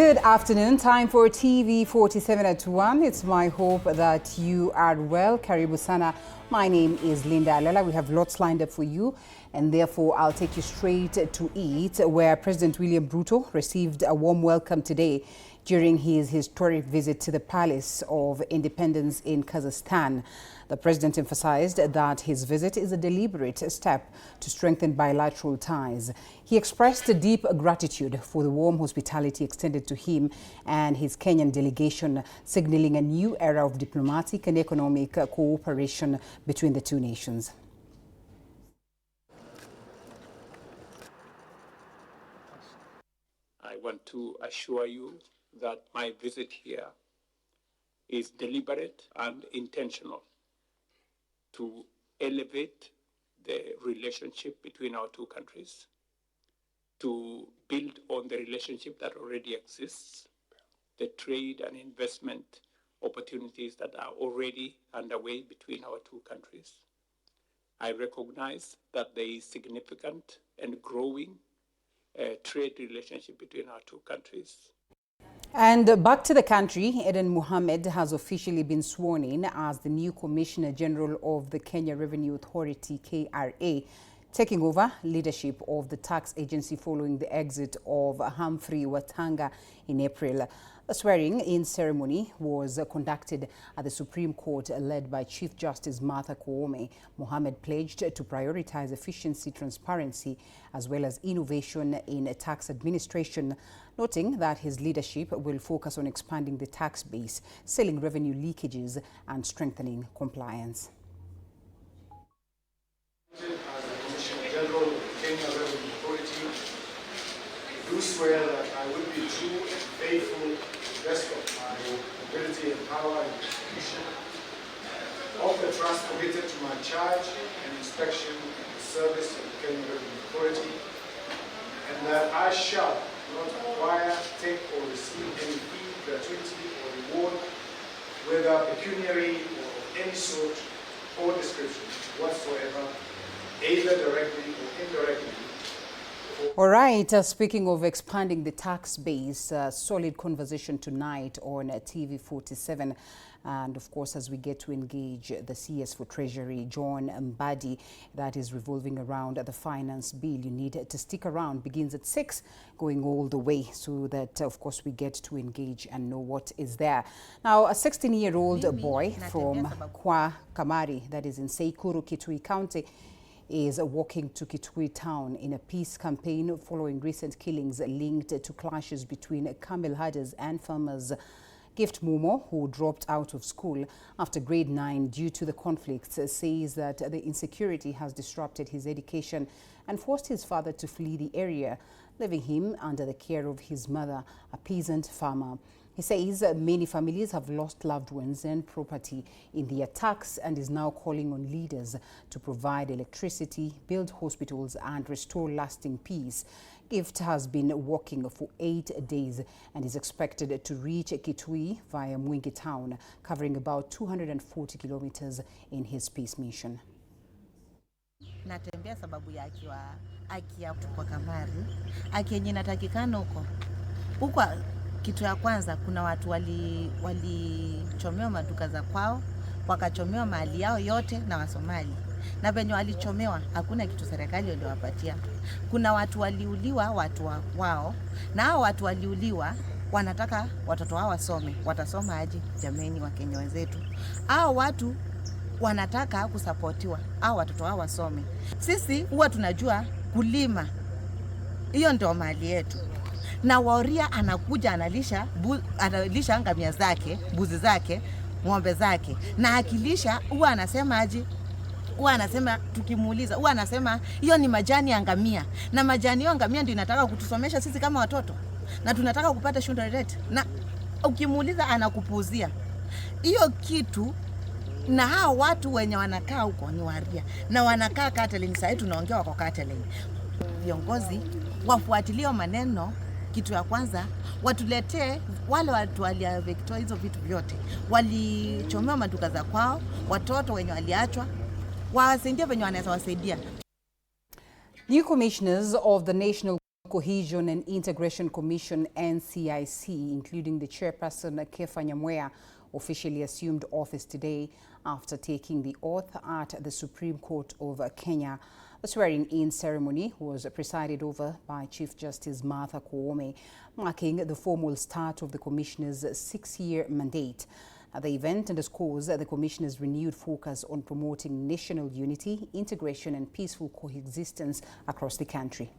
Good afternoon. Time for TV47 at 1. It's my hope that you are well. Karibu sana. My name is Linda Alela. We have lots lined up for you, and therefore I'll take you straight to it, where President William Ruto received a warm welcome today during his historic visit to the Palace of Independence in Kazakhstan. The president emphasized that his visit is a deliberate step to strengthen bilateral ties. He expressed a deep gratitude for the warm hospitality extended to him and his Kenyan delegation, signaling a new era of diplomatic and economic cooperation between the two nations. I want to assure you that my visit here is deliberate and intentional to elevate the relationship between our two countries, to build on the relationship that already exists, the trade and investment opportunities that are already underway between our two countries. I recognize that there is significant and growing trade relationship between our two countries. And back to the country, Eden Mohamed has officially been sworn in as the new Commissioner General of the Kenya Revenue Authority, KRA, taking over leadership of the tax agency following the exit of Humphrey Watanga in April. A swearing-in ceremony was conducted at the Supreme Court led by Chief Justice Martha Koome. Mohamed pledged to prioritize efficiency, transparency, as well as innovation in tax administration, noting that his leadership will focus on expanding the tax base, sealing revenue leakages, and strengthening compliance. As the Commissioner General of the Kenya Revenue Authority, I do swear that I will be true and faithful to the best of my ability and power and execution of the trust committed to my charge and inspection in the service of the Kenya Revenue Authority, and that I shall not acquire, take, or receive any fee, gratuity, or reward, whether pecuniary or of any sort or description whatsoever, either directly or indirectly. All right, speaking of expanding the tax base, solid conversation tonight on TV47. And of course, as we get to engage the CS for Treasury, John Mbadi, that is revolving around the finance bill. You need to stick around. Begins at 6, going all the way, so that, of course, we get to engage and know what is there. Now, a 16-year-old boy from Kwa Kamari, that is in Seikuru, Kitui County, is walking to Kitui town in a peace campaign following recent killings linked to clashes between camel herders and farmers. Gift Mumo, who dropped out of school after grade 9 due to the conflicts, says that the insecurity has disrupted his education and forced his father to flee the area, leaving him under the care of his mother, a peasant farmer. He says many families have lost loved ones and property in the attacks and is now calling on leaders to provide electricity, build hospitals, and restore lasting peace. Gift has been walking for 8 days and is expected to reach Kitui via Mwingi town, covering about 240 kilometers in his peace mission. Natembea sababu ya akia kwa Kamari. Akia yenye natakikana huko. Kitu ya kwanza, kuna watu walichomewa maduka za kwao, wakachomewa mali yao yote na Wasomali. Na venye walichomewa, hakuna kitu serikali iliwapatia. Kuna watu waliuliwa, watu wao, na hao watu waliuliwa wanataka watoto wao wasome. Watasoma aje jameni wa Kenya wenzetu? Hao watu wanataka kusapotiwa, hao watoto wao wasome. Sisi huwa tunajua kulima. Hiyo ndio mali yetu. Na Waoria anakuja analisha ngamia zake, mbuzi zake, ng'ombe zake. Na akilisha huwa anasema aje? Huwa anasema, tukimuuliza, huwa anasema hiyo ni majani ya ngamia. Na majani ya ngamia ndio inataka kutusomesha sisi kama watoto. Na tunataka kupata shule rate. Na ukimuuliza anakupuuzia. Hiyo kitu, na hao watu wenye wanakaa huko ni Waria. Na wanakaa Kateleng, sasa tunaongea wako Kateleng. Viongozi wafuatilie maneno. Kitu ya kwanza, watuletee wale watu waliavektoa hizo vitu vyote. Walichomewa maduka za kwao, watoto wenye waliachwa, wawasaidie venye wanaweza wasaidia. New commissioners of the National Cohesion and Integration Commission NCIC, including the chairperson Kefa Nyamweya, officially assumed office today after taking the oath at the Supreme Court of Kenya. The swearing-in ceremony was presided over by Chief Justice Martha Koome, marking the formal start of the Commissioner's 6-year mandate. The event underscores the Commissioner's renewed focus on promoting national unity, integration and peaceful coexistence across the country.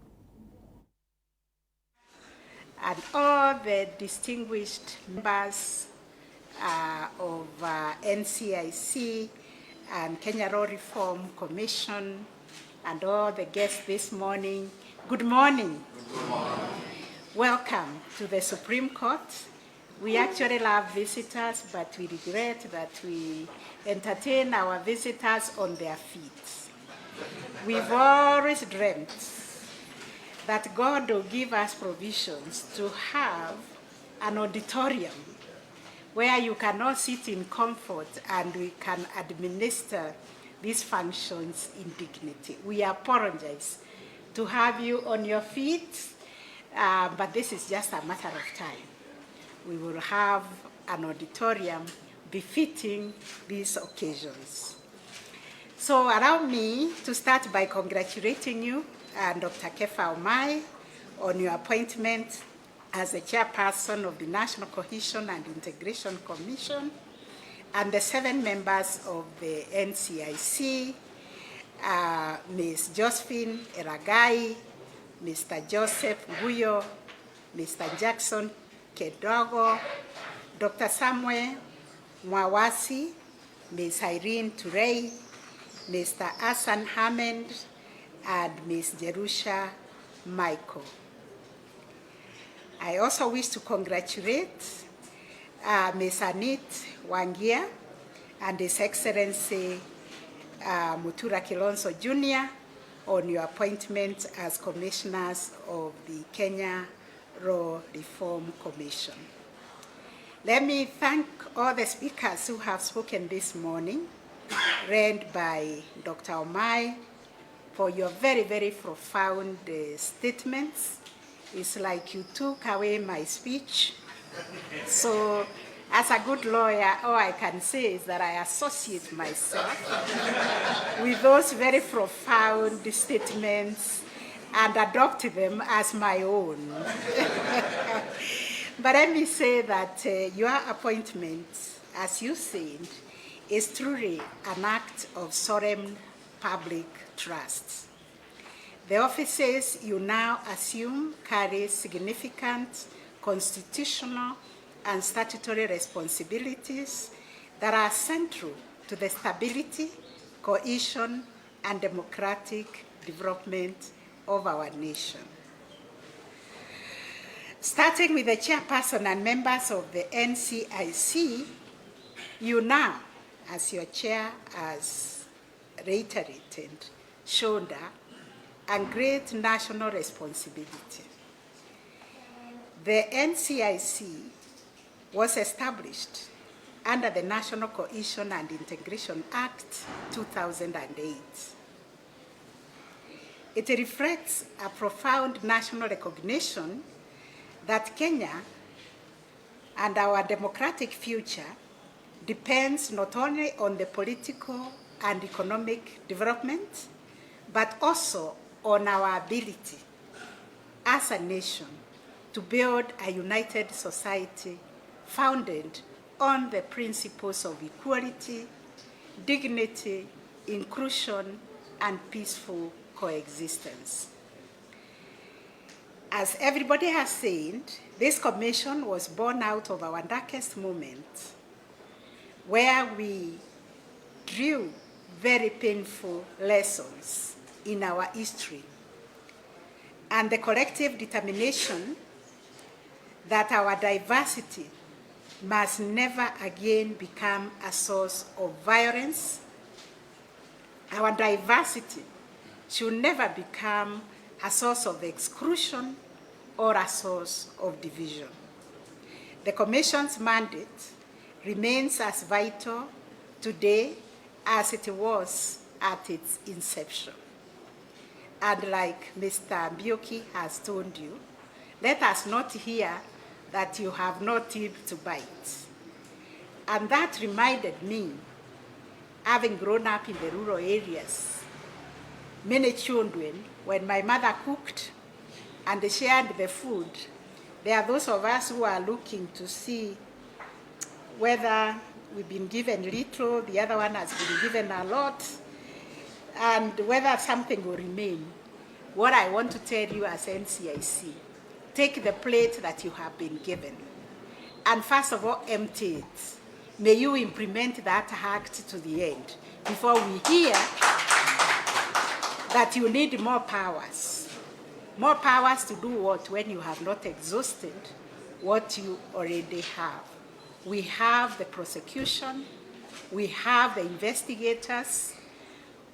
And all the distinguished members of NCIC and Kenya Law Reform Commission and all the guests this morning, good morning. Good morning. Welcome to the Supreme Court. We actually love visitors, but we regret that we entertain our visitors on their feet. We've always dreamt that God will give us provisions to have an auditorium where you can all sit in comfort and we can administer these functions in dignity. We apologize to have you on your feet, but this is just a matter of time. We will have an auditorium befitting these occasions. So allow me to start by congratulating you and Dr. Kefa Omai on your appointment as the chairperson of the National Cohesion and Integration Commission and the 7 members of the NCIC, Ms. Josephine Eragai, Mr. Joseph Nguyo, Mr. Jackson Kedogo, Dr. Samuel Mwawasi, Ms. Irene Turei, Mr. Hassan Hammond, and Ms. Jerusha Michael. I also wish to congratulate Ms. Anit Wangia and His Excellency Mutura Kilonzo Jr. on your appointment as commissioners of the Kenya Law Reform Commission. Let me thank all the speakers who have spoken this morning, led by Dr. Omai, for your very, very profound statements. It's like you took away my speech. So, as a good lawyer, all I can say is that I associate myself with those very profound statements and adopt them as my own. But let me say that your appointment, as you said, is truly an act of solemn public trust. The offices you now assume carry significant constitutional and statutory responsibilities that are central to the stability, cohesion, and democratic development of our nation. Starting with the chairperson and members of the NCIC, you now, as your chair has reiterated, shoulder a great national responsibility. The NCIC was established under the National Cohesion and Integration Act 2008. It reflects a profound national recognition that Kenya and our democratic future depends not only on the political and economic development, but also on our ability as a nation to build a united society founded on the principles of equality, dignity, inclusion, and peaceful coexistence. As everybody has said, this commission was born out of our darkest moment, where we drew very painful lessons in our history, and the collective determination that our diversity must never again become a source of violence. Our diversity should never become a source of exclusion or a source of division. The Commission's mandate remains as vital today as it was at its inception. And like Mr. Mbioki has told you, let us not hear that you have no teeth to bite. And that reminded me, having grown up in the rural areas, many children, when my mother cooked and they shared the food, there are those of us who are looking to see whether we've been given little, the other one has been given a lot, and whether something will remain. What I want to tell you as NCIC, take the plate that you have been given, and first of all, empty it. May you implement that act to the end before we hear that you need more powers. More powers to do what when you have not exhausted what you already have. We have the prosecution, we have the investigators,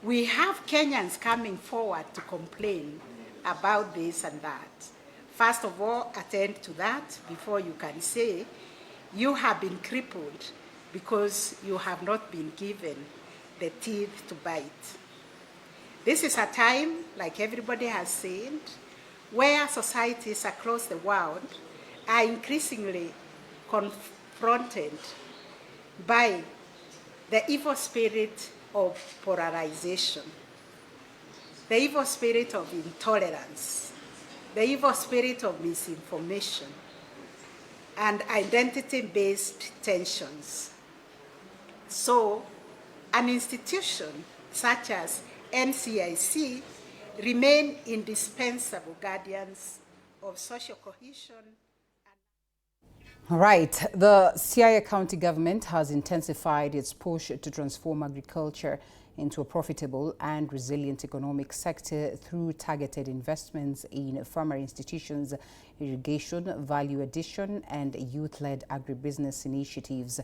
we have Kenyans coming forward to complain about this and that. First of all, attend to that before you can say you have been crippled because you have not been given the teeth to bite. This is a time, like everybody has said, where societies across the world are increasingly confronted by the evil spirit of polarization, the evil spirit of intolerance, the evil spirit of misinformation, and identity-based tensions. So, an institution such as NCIC remain indispensable guardians of social cohesion. All right, the Siaya County government has intensified its push to transform agriculture into a profitable and resilient economic sector through targeted investments in farmer institutions, irrigation, value addition, and youth-led agribusiness initiatives.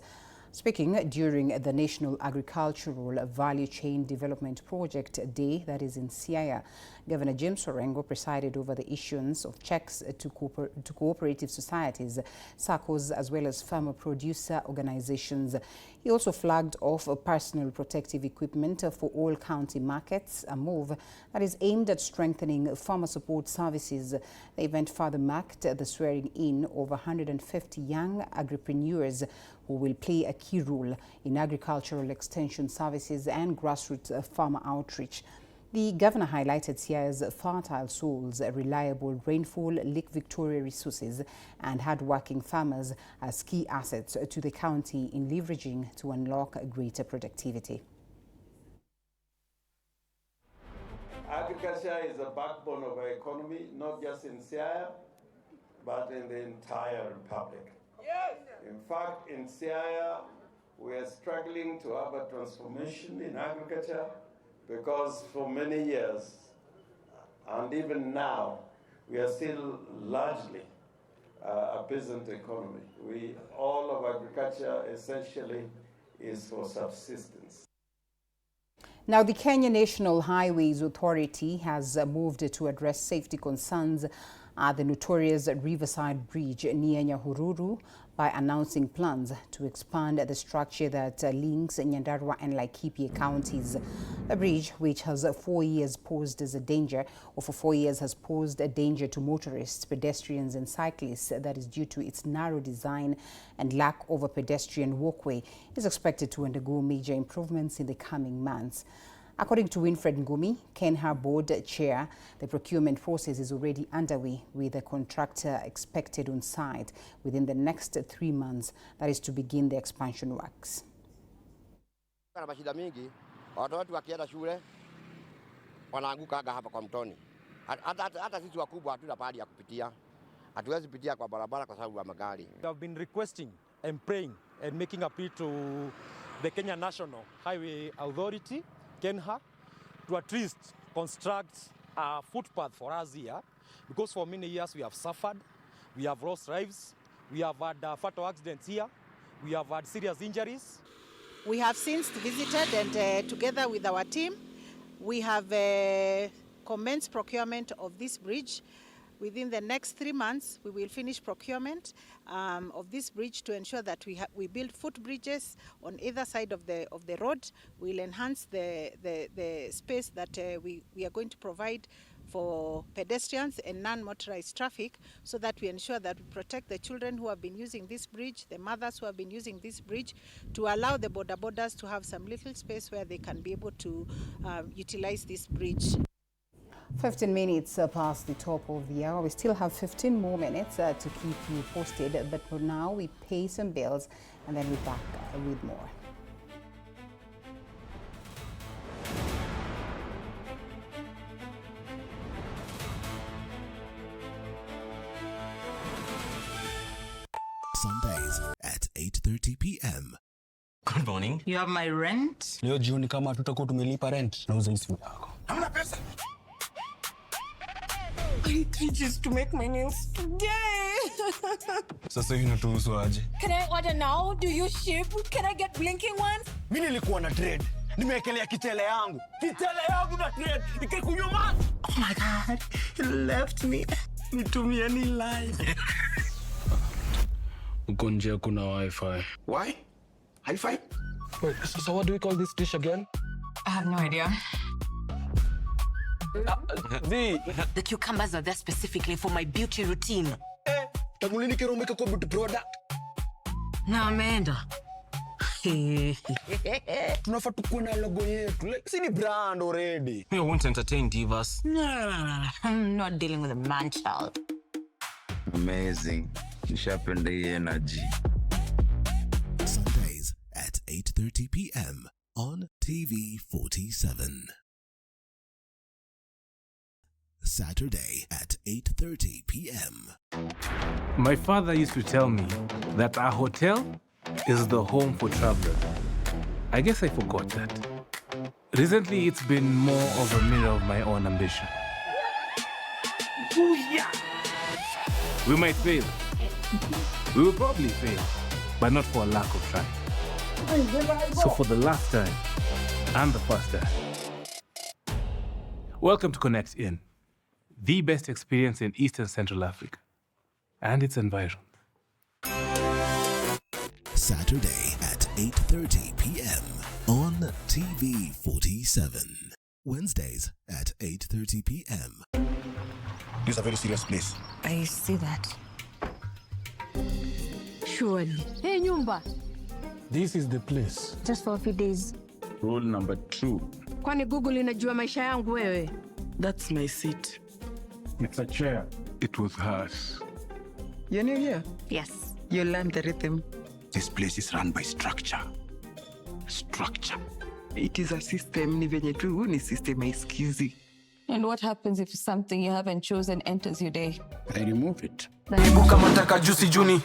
Speaking during the National Agricultural Value Chain Development Project Day, that is in Siaya, Governor James Orengo presided over the issuance of checks to cooperative societies, SACCOs, as well as farmer producer organizations. He also flagged off personal protective equipment for all county markets, a move that is aimed at strengthening farmer support services. The event further marked the swearing in of 150 young agripreneurs who will play a key role in agricultural extension services and grassroots farmer outreach. The governor highlighted Siaya's fertile soils, reliable rainfall, Lake Victoria resources, and hard-working farmers as key assets to the county in leveraging to unlock greater productivity. Agriculture is the backbone of our economy, not just in Siaya, but in the entire republic. Yes. In fact, in Siaya, we are struggling to have a transformation in agriculture because for many years, and even now, we are still largely a peasant economy. All of agriculture essentially is for subsistence. Now, the Kenya National Highways Authority has moved to address safety concerns at the notorious Riverside Bridge near Nyahururu by announcing plans to expand the structure that links Nyandarua and Laikipia counties. The bridge, which has 4 years posed as a danger, or for 4 years has posed a danger to motorists, pedestrians and cyclists, that is due to its narrow design and lack of a pedestrian walkway, is expected to undergo major improvements in the coming months. According to Winfred Ngumi, Kenha Board Chair, the procurement process is already underway with the contractor expected on site within the next 3 months, that is to begin the expansion works. Kuna mashida mingi, watoto wakienda shule wanaanguka hapa kwa mtoni. Hata sisi wakubwa hatuna pahali ya kupitia. Hatuwezi pitia kwa barabara kwa sababu ya magari. We have been requesting and praying and making appeal to the Kenya National Highway Authority, KENHA, to at least construct a footpath for us here, because for many years we have suffered, we have lost lives, we have had fatal accidents here, we have had serious injuries. We have since visited and together with our team, we have commenced procurement of this bridge. Within the next 3 months, we will finish procurement of this bridge to ensure that we build footbridges on either side of the road. We'll enhance the space that we are going to provide for pedestrians and non-motorized traffic, so that we ensure that we protect the children who have been using this bridge, the mothers who have been using this bridge, to allow the border borders to have some little space where they can be able to utilize this bridge. 15 minutes past the top of the hour. We still have 15 more minutes to keep you posted, but for now we pay some bills and then we're back with more. Sundays at 8:30 p.m. Good morning. You have my rent? Leo jioni kama tutakuwa tumelipa rent, nauza hii simu yako. Hamna pesa. I need 3 G's to make my nails today. Sasa hivi natuhusu aje? Can I order now? Do you ship? Can I get blinking ones? Mimi nilikuwa na trade. Nimewekelea kitele yangu. Kitele yangu na trade. Nikikunyuma. Oh my God. He left me. Nitumie ni live. Uko nje kuna wifi. Why? Hi-Fi? Wait, so what do we call this dish again? I have no idea. The cucumbers are there specifically for my beauty routine. Tamulini kero make a beauty product. Na ameenda. Tunafaa tukuwe na logo yetu. Like, si ni brand already. We won't entertain divas. No. I'm not dealing with a man child. Amazing. Sharpen the energy. Sundays at 8:30 p.m. on TV47. Saturday at 8:30 p.m. My father used to tell me that a hotel is the home for travelers. I guess I forgot that. Recently, it's been more of a mirror of my own ambition. Ooh, yeah. We might fail. We will probably fail, but not for a lack of trying. So for the last time, and the first time, welcome to Connect In, the best experience in Eastern Central Africa and its environs. Saturday at 8:30 p.m. on TV47. Wednesdays at 8:30 p.m. This is a very serious place. I see that. Surely. Hey, Nyumba. This is the place. Just for a few days. Rule number 2. Kwani Google inajua maisha yangu wewe? That's my seat. It's a chair. It was hers. You're new here? Yes. You learned the rhythm. This place is run by structure. Structure. It is a system. Ni venye tu ni system haisikizi. And what happens if something you haven't chosen enters your day? I remove it. Kama taka juicy juni.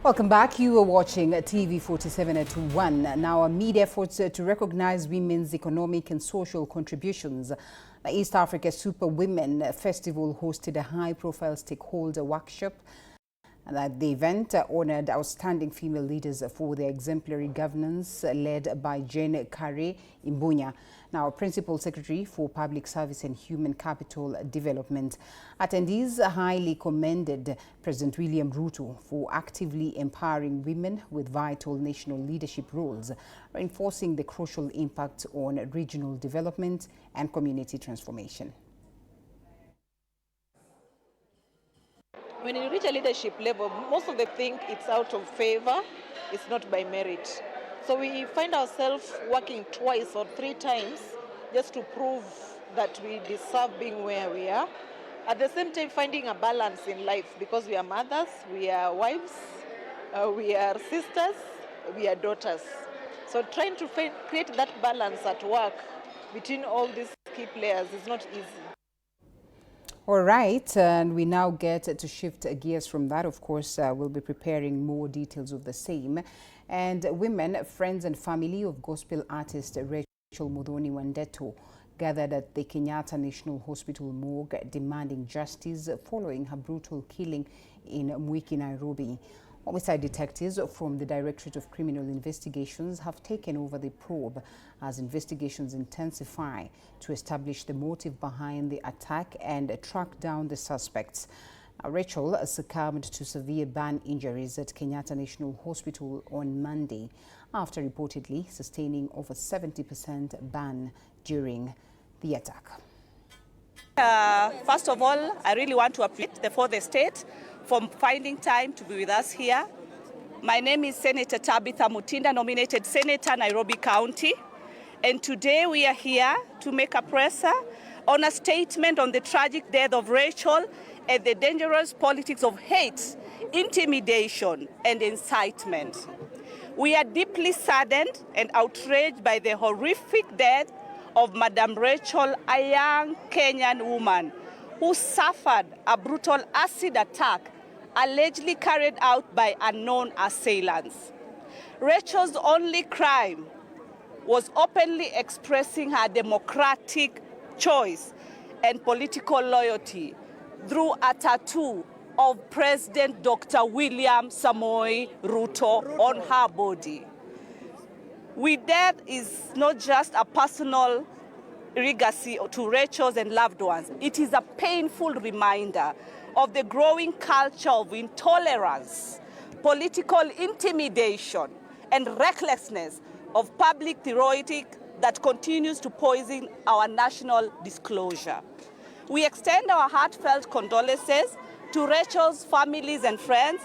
Welcome back. You are watching TV47 at 1. Now, amid efforts to recognize women's economic and social contributions, the East Africa Super Women Festival hosted a high-profile stakeholder workshop. And the event honored outstanding female leaders for their exemplary governance, led by Jane Kare Imbunya, now Principal Secretary for Public Service and Human Capital Development. Attendees highly commended President William Ruto for actively empowering women with vital national leadership roles, reinforcing the crucial impact on regional development and community transformation. When you reach a leadership level, most of the think it's out of favor, it's not by merit. So we find ourselves working twice or 3 times just to prove that we deserve being where we are. At the same time, finding a balance in life, because we are mothers, we are wives, we are sisters, we are daughters. So trying to create that balance at work between all these key players is not easy. All right, and we now get to shift gears from that. Of course, we'll be preparing more details of the same. And women, friends and family of gospel artist Rachel Muthoni Wandeto gathered at the Kenyatta National Hospital morgue demanding justice following her brutal killing in Mwiki, Nairobi. Homicide detectives from the Directorate of Criminal Investigations have taken over the probe as investigations intensify to establish the motive behind the attack and track down the suspects. Rachel succumbed to severe burn injuries at Kenyatta National Hospital on Monday after reportedly sustaining over 70% burn during the attack. First of all, I really want to appreciate the state for finding time to be with us here. My name is Senator Tabitha Mutinda, nominated Senator, Nairobi County. And today we are here to make a presser on a statement on the tragic death of Rachel and the dangerous politics of hate, intimidation, and incitement. We are deeply saddened and outraged by the horrific death of Madam Rachel, a young Kenyan woman who suffered a brutal acid attack allegedly carried out by unknown assailants. Rachel's only crime was openly expressing her democratic choice and political loyalty through a tattoo of President Dr. William Samoei Ruto on her body. With that is not just a personal legacy to Rachel's and loved ones. It is a painful reminder of the growing culture of intolerance, political intimidation, and recklessness of public rhetoric that continues to poison our national disclosure. We extend our heartfelt condolences to Rachel's families and friends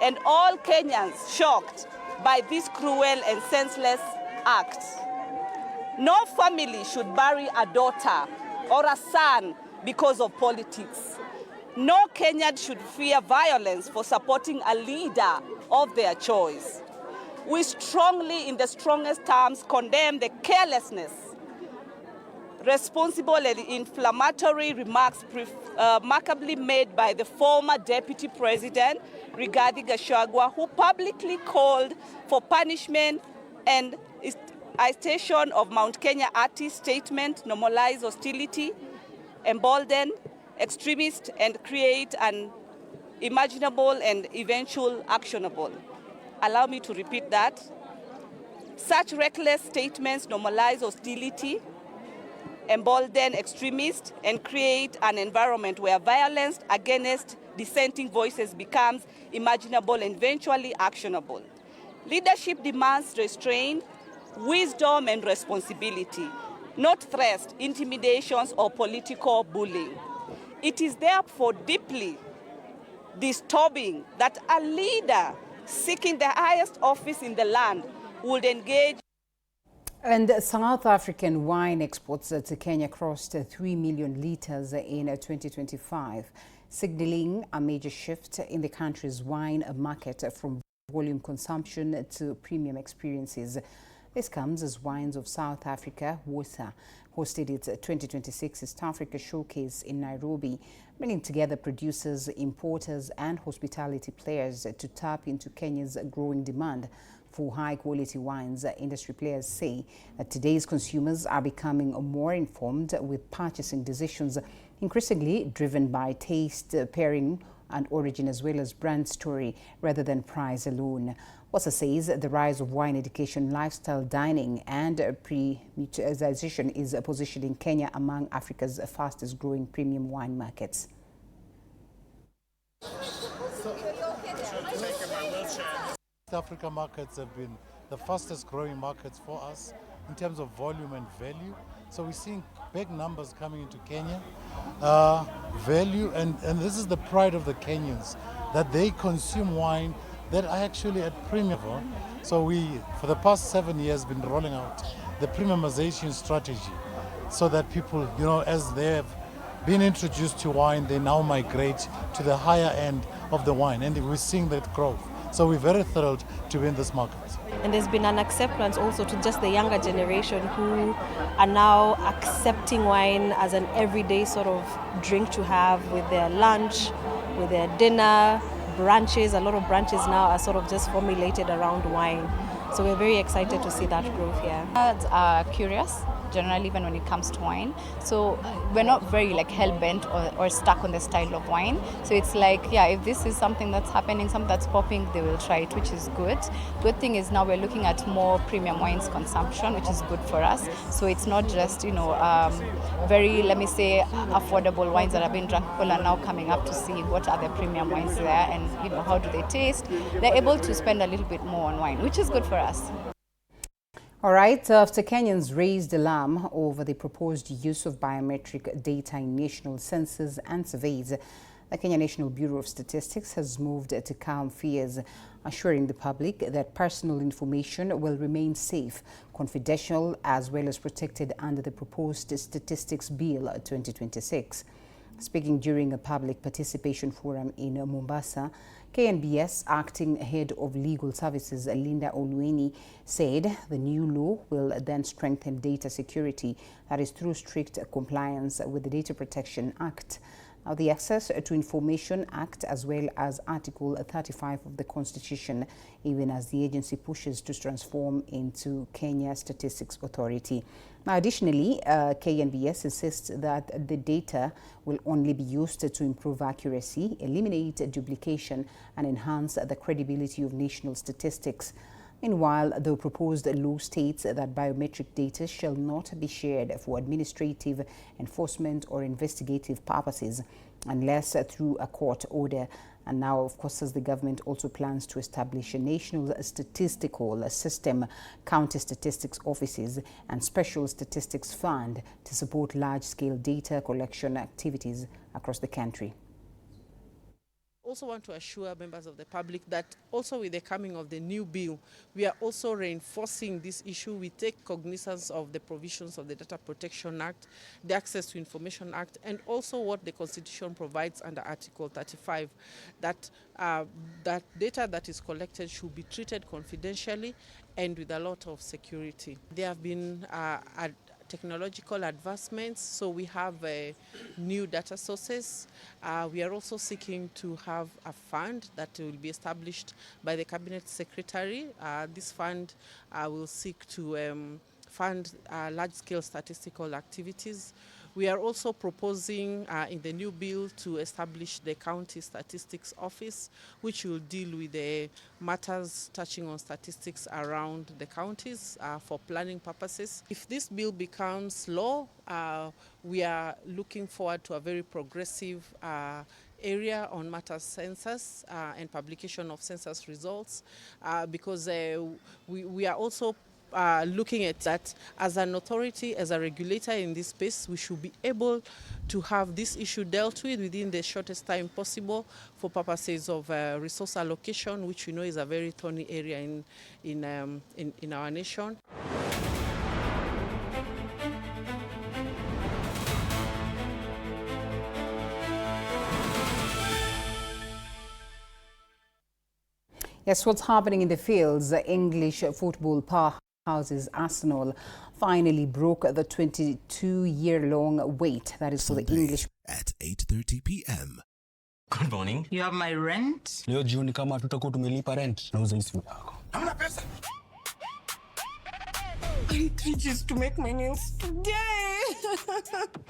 and all Kenyans shocked by this cruel and senseless act. No family should bury a daughter or a son because of politics. No Kenyan should fear violence for supporting a leader of their choice. We strongly, in the strongest terms, condemn the carelessness, responsible and inflammatory remarks remarkably made by the former Deputy President, Rigathi Gachagua, who publicly called for punishment and citation of Mount Kenya artist statement, normalize hostility, embolden extremists, and create an imaginable and eventual actionable. Allow me to repeat that. Such reckless statements normalize hostility, embolden extremists, and create an environment where violence against dissenting voices becomes imaginable and eventually actionable. Leadership demands restraint, wisdom, and responsibility, not threats, intimidations, or political bullying. It is therefore deeply disturbing that a leader seeking the highest office in the land would engage. And South African wine exports to Kenya crossed 3 million litres in 2025, signaling a major shift in the country's wine market from volume consumption to premium experiences. This comes as Wines of South Africa, WOSA, hosted its 2026 East Africa Showcase in Nairobi, bringing together producers, importers, and hospitality players to tap into Kenya's growing demand for high-quality wines. Industry players say that today's consumers are becoming more informed, with purchasing decisions increasingly driven by taste, pairing, and origin, as well as brand story rather than price alone. WOSA says the rise of wine education, lifestyle dining, and premiumization is positioning Kenya among Africa's fastest growing premium wine markets. East Africa markets have been the fastest growing markets for us in terms of volume and value. So we're seeing big numbers coming into Kenya. Value, and this is the pride of the Kenyans, that they consume wine that are actually at premium. So we, for the past 7 years, been rolling out the premiumization strategy so that people, you know, as they have been introduced to wine, they now migrate to the higher end of the wine, and we're seeing that growth. So we're very thrilled to be in this market. And there's been an acceptance also to just the younger generation who are now accepting wine as an everyday sort of drink to have with their lunch, with their dinner, brunches. A lot of brunches now are sort of just formulated around wine. So we're very excited to see that growth here. Are curious generally, even when it comes to wine. So we're not very like hell-bent or stuck on the style of wine. So it's like, yeah, if this is something that's happening, something that's popping, they will try it, which is good. Good thing is now we're looking at more premium wines consumption, which is good for us. So it's not just, you know, very, let me say, affordable wines that are being drunk. People are now coming up to see what are the premium wines there and, you know, how do they taste. They're able to spend a little bit more on wine, which is good for us. All right, after Kenyans raised alarm over the proposed use of biometric data in national census and surveys, the Kenya National Bureau of Statistics has moved to calm fears, assuring the public that personal information will remain safe, confidential, as well as protected under the proposed Statistics Bill 2026. Speaking during a public participation forum in Mombasa, KNBS Acting Head of Legal Services Linda Olueni said the new law will then strengthen data security, that is through strict compliance with the Data Protection Act, the Access to Information Act, as well as Article 35 of the Constitution, even as the agency pushes to transform into Kenya Statistics Authority. Now, additionally, KNBS insists that the data will only be used to improve accuracy, eliminate duplication, and enhance the credibility of national statistics. Meanwhile, the proposed law states that biometric data shall not be shared for administrative, enforcement, or investigative purposes unless through a court order. And now, of course, as the government also plans to establish a national statistical system, county statistics offices, and special statistics fund to support large-scale data collection activities across the country. Also want to assure members of the public that also with the coming of the new bill, we are also reinforcing this issue. We take cognizance of the provisions of the Data Protection Act, the Access to Information Act, and also what the Constitution provides under Article 35, that that data that is collected should be treated confidentially and with a lot of security. There have been technological advancements, so we have new data sources. We are also seeking to have a fund that will be established by the Cabinet Secretary. This fund will seek to fund large-scale statistical activities. We are also proposing in the new bill to establish the County Statistics Office, which will deal with the matters touching on statistics around the counties for planning purposes. If this bill becomes law, we are looking forward to a very progressive area on matters census and publication of census results, because we are also looking at that as an authority, as a regulator in this space. We should be able to have this issue dealt with within the shortest time possible for purposes of resource allocation, which we know is a very thorny area in our nation. Yes, what's happening in the fields? The English football powerhouses Arsenal finally broke the 22-year-long wait. That is for the English. At 8:30 p.m. Good morning. You have my rent? Leo jioni kama tutakuwa tumelipa rent, nauza hii simu yako. Hamna pesa. I need 3 G's to make my nails today.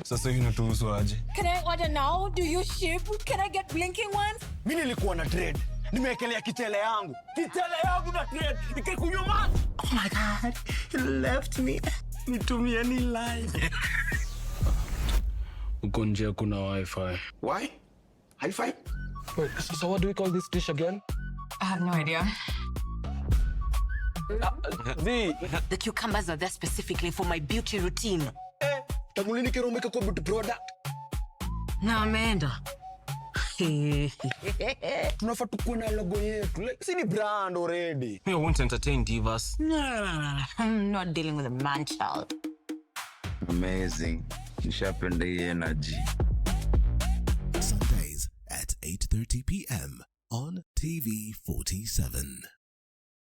Sasa hivi natuhusu aje? Can I order now? Do you ship? Can I get blinking ones? Mimi nilikuwa na trade. Nimewekelea kitele yangu. Kitele yangu na trade. Ikikunyuma. Oh my God, you left me. Nitumie ni line. Uko nje kuna wifi. Why? High five? Wait, so what do we call this dish again? I have no idea. The cucumbers are there specifically for my beauty routine. Tamulini kero umeka kwa beauty product. Na ameenda. Tunafaa tukuwe na logo yetu. Like, si ni brand already. We won't entertain divas. No. I'm not dealing with a man child. Amazing. Nishapenda hii energy. Sundays at 8:30 p.m. on TV47.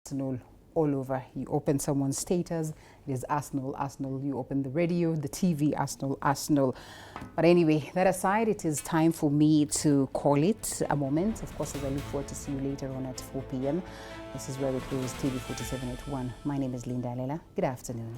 Arsenal all over. You open someone's status, it is Arsenal, Arsenal. You open the radio, the TV, Arsenal, Arsenal. But anyway, that aside, it is time for me to call it a moment. Of course, as I look forward to see you later on at 4 p.m. This is where we close TV47 at 1. My name is Linda Alela. Good afternoon.